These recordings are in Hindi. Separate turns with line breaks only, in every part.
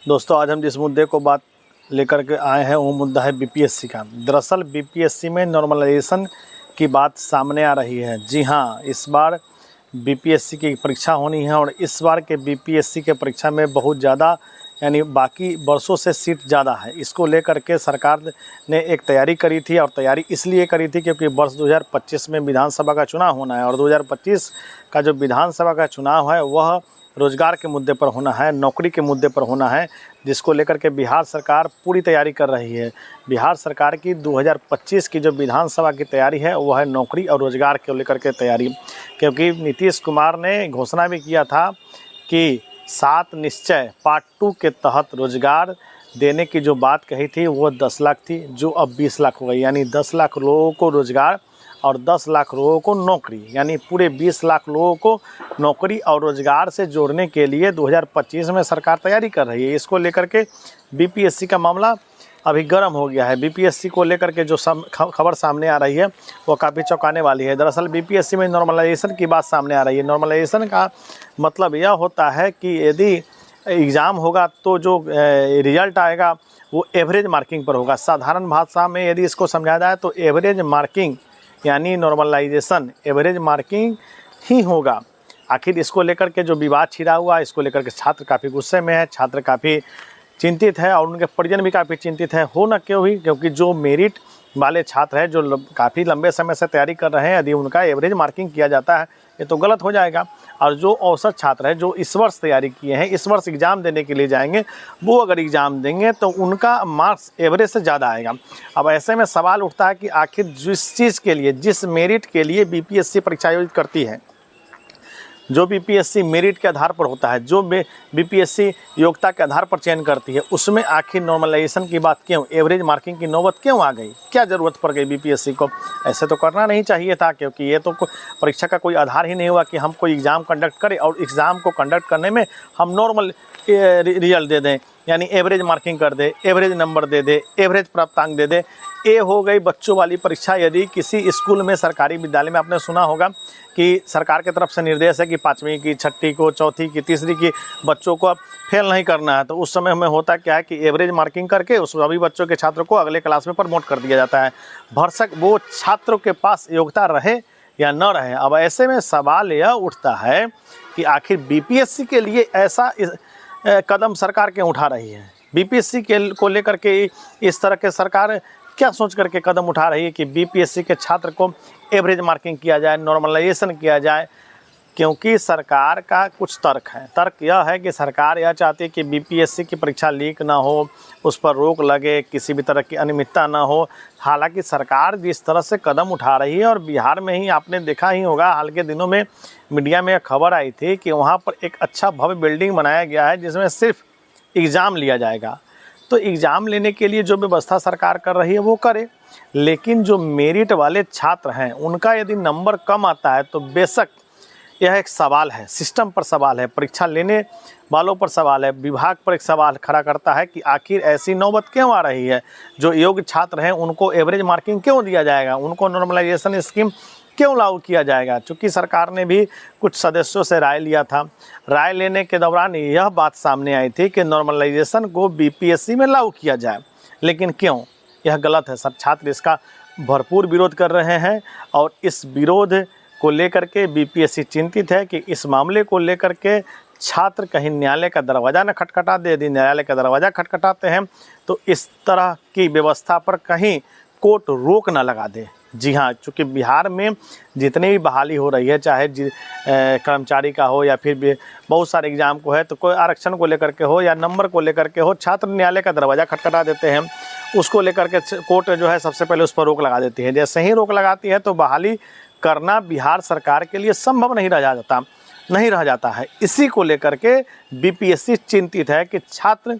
दोस्तों, आज हम जिस मुद्दे को बात लेकर के आए हैं वो मुद्दा है बीपीएससी का। दरअसल बीपीएससी में नॉर्मलाइजेशन की बात सामने आ रही है। जी हाँ, इस बार बीपीएससी की परीक्षा होनी है और इस बार के बीपीएससी के परीक्षा में बहुत ज़्यादा यानी बाकी वर्षों से सीट ज़्यादा है। इसको लेकर के सरकार ने एक तैयारी करी थी और तैयारी इसलिए करी थी क्योंकि वर्ष 2025 में विधानसभा का चुनाव होना है और 2025 का जो विधानसभा का चुनाव है वह रोज़गार के मुद्दे पर होना है, नौकरी के मुद्दे पर होना है, जिसको लेकर के बिहार सरकार पूरी तैयारी कर रही है। बिहार सरकार की 2025 की जो विधानसभा की तैयारी है वह है नौकरी और रोज़गार को लेकर के तैयारी, क्योंकि नीतीश कुमार ने घोषणा भी किया था कि 7 निश्चय पार्ट 2 के तहत रोज़गार देने की जो बात कही थी वो 10 लाख थी, जो अब 20 लाख हो गई। यानी 10 लाख लोगों को रोज़गार और 10 लाख लोगों को नौकरी, यानी पूरे 20 लाख लोगों को नौकरी और रोज़गार से जोड़ने के लिए 2025 में सरकार तैयारी कर रही है। इसको लेकर के बीपीएससी का मामला अभी गर्म हो गया है। बीपीएससी को लेकर के जो खबर सामने आ रही है वो काफ़ी चौंकाने वाली है। दरअसल बीपीएससी में नॉर्मलाइजेशन की बात सामने आ रही है। नॉर्मलाइजेशन का मतलब यह होता है कि यदि एग्ज़ाम होगा तो जो रिजल्ट आएगा वो एवरेज मार्किंग पर होगा। साधारण भाषा में यदि इसको समझा जाए तो एवरेज मार्किंग यानी नॉर्मलाइजेशन एवरेज मार्किंग ही होगा। आखिर इसको लेकर के जो विवाद छिड़ा हुआ है, इसको लेकर के छात्र काफ़ी गुस्से में है, छात्र काफ़ी चिंतित है और उनके परिजन भी काफ़ी चिंतित है। हो न क्यों भी, क्योंकि जो मेरिट वाले छात्र हैं जो काफ़ी लंबे समय से तैयारी कर रहे हैं, यदि उनका एवरेज मार्किंग किया जाता है ये तो गलत हो जाएगा। और जो औसत छात्र हैं जो इस वर्ष तैयारी किए हैं, इस वर्ष एग्ज़ाम देने के लिए जाएंगे, वो अगर एग्ज़ाम देंगे तो उनका मार्क्स एवरेज से ज़्यादा आएगा। अब ऐसे में सवाल उठता है कि आखिर जिस चीज़ के लिए, जिस मेरिट के लिए बीपीएससी परीक्षा आयोजित करती है, जो बीपीएससी मेरिट के आधार पर होता है, जो बीपीएससी योग्यता के आधार पर चयन करती है, उसमें आखिर नॉर्मलाइजेशन की बात क्यों, एवरेज मार्किंग की नौबत क्यों आ गई? क्या ज़रूरत पड़ गई बीपीएससी को? ऐसे तो करना नहीं चाहिए था, क्योंकि ये तो परीक्षा का कोई आधार ही नहीं हुआ कि हम कोई एग्ज़ाम कंडक्ट करें और एग्ज़ाम को कंडक्ट करने में हम नॉर्मल रिजल्ट दे दें, यानी एवरेज मार्किंग कर दे, एवरेज नंबर दे दे, एवरेज प्राप्तांक दे दे। ये हो गई बच्चों वाली परीक्षा। यदि किसी स्कूल में, सरकारी विद्यालय में आपने सुना होगा कि सरकार की तरफ से निर्देश है कि 5वीं की, 6ठी को, 4थी की, 3री की बच्चों को अब फेल नहीं करना है, तो उस समय हमें होता क्या है कि एवरेज मार्किंग करके उस सभी बच्चों के छात्र को अगले क्लास में प्रमोट कर दिया जाता है, भरसक वो छात्रों के पास योग्यता रहे या न रहे। अब ऐसे में सवाल यह उठता है कि आखिर बीपीएससी के लिए ऐसा कदम सरकार क्यों उठा रही है? बीपीएससी को लेकर के इस तरह के सरकार क्या सोच करके कदम उठा रही है कि बीपीएससी के छात्र को एवरेज मार्किंग किया जाए, नॉर्मलाइजेशन किया जाए? क्योंकि सरकार का कुछ तर्क है। तर्क यह है कि सरकार यह चाहती है कि बीपीएससी की परीक्षा लीक ना हो, उस पर रोक लगे, किसी भी तरह की अनियमितता ना हो। हालांकि सरकार जिस तरह से कदम उठा रही है, और बिहार में ही आपने देखा ही होगा, हाल के दिनों में मीडिया में खबर आई थी कि वहाँ पर एक अच्छा भव्य बिल्डिंग बनाया गया है जिसमें सिर्फ एग्ज़ाम लिया जाएगा। तो एग्ज़ाम लेने के लिए जो व्यवस्था सरकार कर रही है वो करे, लेकिन जो मेरिट वाले छात्र हैं उनका यदि नंबर कम आता है तो बेशक यह एक सवाल है, सिस्टम पर सवाल है, परीक्षा लेने वालों पर सवाल है, विभाग पर एक सवाल खड़ा करता है कि आखिर ऐसी नौबत क्यों आ रही है? जो योग्य छात्र हैं उनको एवरेज मार्किंग क्यों दिया जाएगा? उनको नॉर्मलाइजेशन स्कीम क्यों लागू किया जाएगा? चूँकि सरकार ने भी कुछ सदस्यों से राय लिया था। राय लेने के दौरान यह बात सामने आई थी कि नॉर्मलाइजेशन को बीपीएससी में लागू किया जाए, लेकिन क्यों? यह गलत है। सब छात्र इसका भरपूर विरोध कर रहे हैं और इस विरोध को लेकर के बीपीएससी चिंतित है कि इस मामले को लेकर के छात्र कहीं न्यायालय का दरवाज़ा न खटखटा दे। यदि न्यायालय का दरवाज़ा खटखटाते हैं तो इस तरह की व्यवस्था पर कहीं कोर्ट रोक न लगा दे। जी हाँ, चूँकि बिहार में जितनी भी बहाली हो रही है, चाहे कर्मचारी का हो या फिर बहुत सारे एग्ज़ाम को है, तो कोई आरक्षण को लेकर के हो या नंबर को लेकर के हो, छात्र न्यायालय का दरवाज़ा खटखटा देते हैं। उसको लेकर के कोर्ट जो है सबसे पहले उस पर रोक लगा देती है। जैसे ही रोक लगाती है तो बहाली करना बिहार सरकार के लिए संभव नहीं रह जाता है। इसी को लेकर के बीपीएससी चिंतित है कि छात्र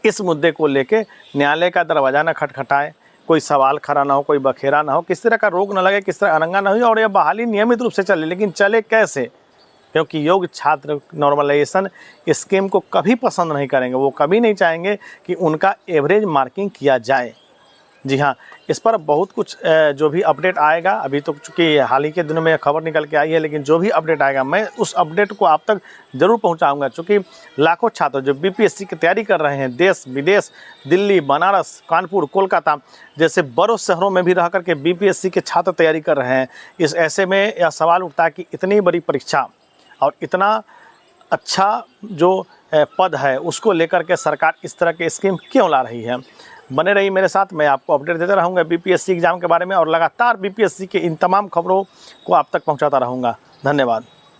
इस मुद्दे को लेके न्यायालय का दरवाज़ा न खटखटाए, कोई सवाल खड़ा ना हो, कोई बखेरा ना हो, किस तरह का रोक ना लगे, किस तरह अरंगा ना हो और यह बहाली नियमित रूप से चले। लेकिन चले कैसे? क्योंकि योग्य छात्र नॉर्मलाइजेशन स्कीम को कभी पसंद नहीं करेंगे। वो कभी नहीं चाहेंगे कि उनका एवरेज मार्किंग किया जाए। जी हाँ, इस पर बहुत कुछ जो भी अपडेट आएगा, अभी तो चूँकि हाल ही के दिनों में खबर निकल के आई है, लेकिन जो भी अपडेट आएगा मैं उस अपडेट को आप तक ज़रूर पहुंचाऊंगा। चूँकि लाखों छात्र जो बीपीएससी की तैयारी कर रहे हैं, देश विदेश, दिल्ली, बनारस, कानपुर, कोलकाता जैसे बड़ों शहरों में भी रह कर के बीपीएससी के छात्र तैयारी कर रहे हैं। इस ऐसे में यह सवाल उठता है कि इतनी बड़ी परीक्षा और इतना अच्छा जो पद है उसको लेकर के सरकार इस तरह के स्कीम क्यों ला रही है। बने रही मेरे साथ, मैं आपको अपडेट देता रहूँगा बीपीएससी एग्ज़ाम के बारे में और लगातार बीपीएससी के इन तमाम खबरों को आप तक पहुँचाता रहूँगा। धन्यवाद।